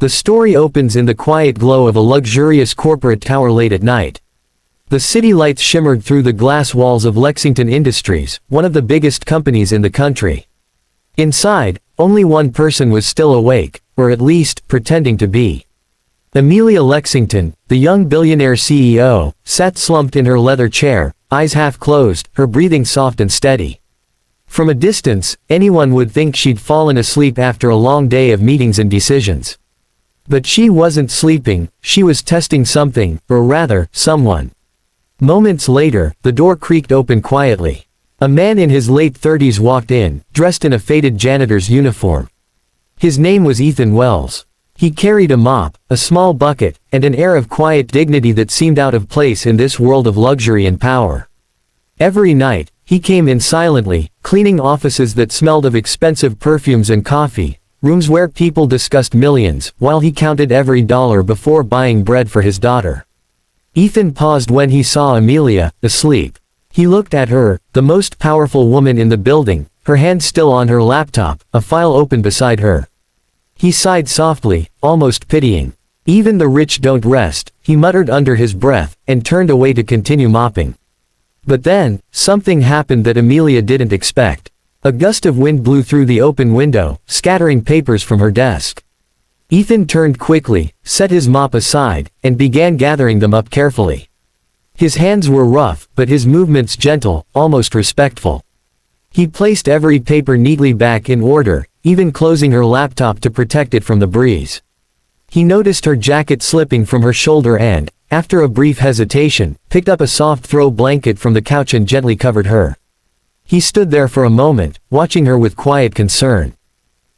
The story opens in the quiet glow of a luxurious corporate tower late at night. The city lights shimmered through the glass walls of Lexington Industries, one of the biggest companies in the country. Inside, only one person was still awake, or at least, pretending to be. Amelia Lexington, the young billionaire CEO, sat slumped in her leather chair, eyes half closed, her breathing soft and steady. From a distance, anyone would think she'd fallen asleep after a long day of meetings and decisions. But she wasn't sleeping, she was testing something, or rather, someone. Moments later, the door creaked open quietly. A man in his late 30s walked in, dressed in a faded janitor's uniform. His name was Ethan Wells. He carried a mop, a small bucket, and an air of quiet dignity that seemed out of place in this world of luxury and power. Every night, he came in silently, cleaning offices that smelled of expensive perfumes and coffee, rooms where people discussed millions, while he counted every dollar before buying bread for his daughter. Ethan paused when he saw Amelia, asleep. He looked at her, the most powerful woman in the building, her hand still on her laptop, a file open beside her. He sighed softly, almost pitying. Even the rich don't rest, he muttered under his breath, and turned away to continue mopping. But then, something happened that Amelia didn't expect. A gust of wind blew through the open window, scattering papers from her desk. Ethan turned quickly, set his mop aside, and began gathering them up carefully. His hands were rough, but his movements gentle, almost respectful. He placed every paper neatly back in order, even closing her laptop to protect it from the breeze. He noticed her jacket slipping from her shoulder and, after a brief hesitation, picked up a soft throw blanket from the couch and gently covered her. He stood there for a moment, watching her with quiet concern.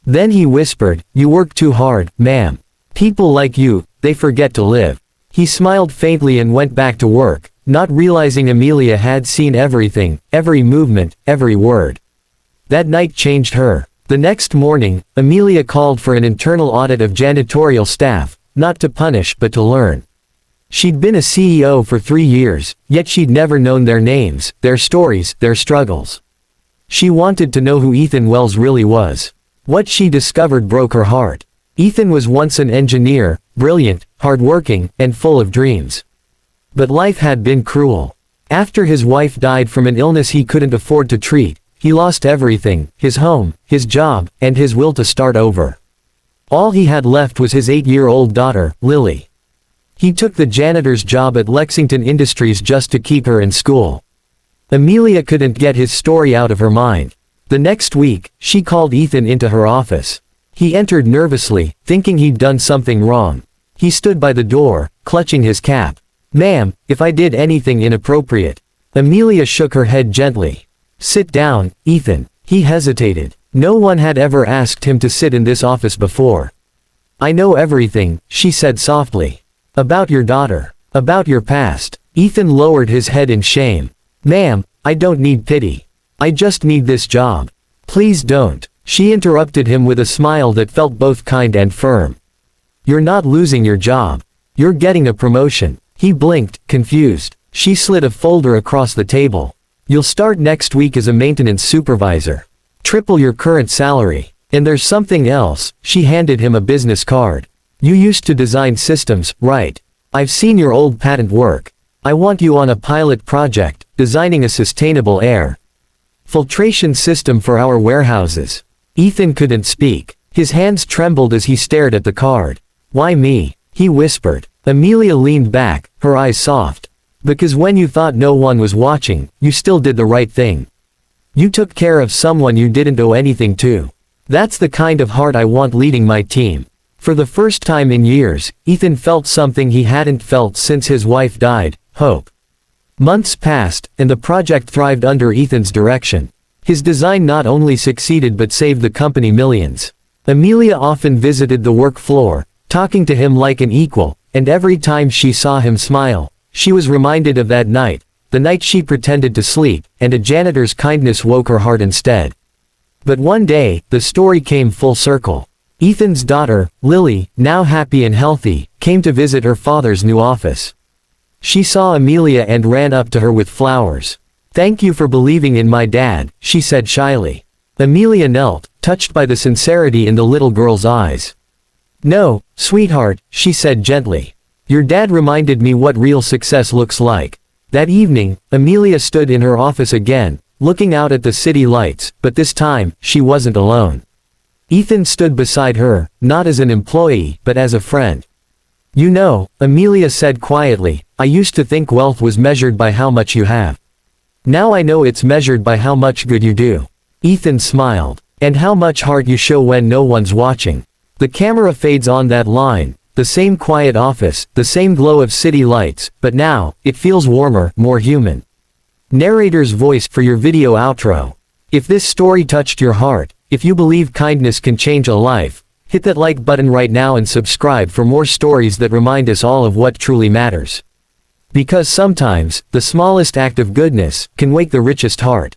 Then he whispered, "You work too hard, ma'am. People like you, they forget to live." He smiled faintly and went back to work, not realizing Amelia had seen everything, every movement, every word. That night changed her. The next morning, Amelia called for an internal audit of janitorial staff, not to punish but to learn. She'd been a CEO for 3 years, yet she'd never known their names, their stories, their struggles. She wanted to know who Ethan Wells really was. What she discovered broke her heart. Ethan was once an engineer, brilliant, hardworking, and full of dreams. But life had been cruel. After his wife died from an illness he couldn't afford to treat, he lost everything, his home, his job, and his will to start over. All he had left was his 8-year-old daughter, Lily. He took the janitor's job at Lexington Industries just to keep her in school. Amelia couldn't get his story out of her mind. The next week, she called Ethan into her office. He entered nervously, thinking he'd done something wrong. He stood by the door, clutching his cap. "Ma'am, if I did anything inappropriate." Amelia shook her head gently. "Sit down, Ethan." He hesitated. No one had ever asked him to sit in this office before. "I know everything," she said softly. "About your daughter. About your past." Ethan lowered his head in shame. "Ma'am, I don't need pity. I just need this job. Please don't." She interrupted him with a smile that felt both kind and firm. "You're not losing your job. You're getting a promotion." He blinked, confused. She slid a folder across the table. "You'll start next week as a maintenance supervisor. Triple your current salary. And there's something else." She handed him a business card. "You used to design systems, right? I've seen your old patent work. I want you on a pilot project, designing a sustainable air filtration system for our warehouses." Ethan couldn't speak. His hands trembled as he stared at the card. "Why me?" he whispered. Amelia leaned back, her eyes soft. "Because when you thought no one was watching, you still did the right thing. You took care of someone you didn't owe anything to. That's the kind of heart I want leading my team." For the first time in years, Ethan felt something he hadn't felt since his wife died, hope. Months passed, and the project thrived under Ethan's direction. His design not only succeeded but saved the company millions. Amelia often visited the work floor, talking to him like an equal, and every time she saw him smile, she was reminded of that night, the night she pretended to sleep, and a janitor's kindness woke her heart instead. But one day, the story came full circle. Ethan's daughter, Lily, now happy and healthy, came to visit her father's new office. She saw Amelia and ran up to her with flowers. "Thank you for believing in my dad," she said shyly. Amelia knelt, touched by the sincerity in the little girl's eyes. No, sweetheart, she said gently. Your dad reminded me what real success looks like. That evening, Amelia stood in her office again, looking out at the city lights, but this time, she wasn't alone. Ethan stood beside her, not as an employee, but as a friend. You know, Amelia said quietly, I used to think wealth was measured by how much you have. Now I know it's measured by how much good you do. Ethan smiled. And how much heart you show when no one's watching. The camera fades on that line, the same quiet office, the same glow of city lights, but now, it feels warmer, more human. Narrator's voice for your video outro. If this story touched your heart, if you believe kindness can change a life, hit that like button right now and subscribe for more stories that remind us all of what truly matters. Because sometimes, the smallest act of goodness can wake the richest heart.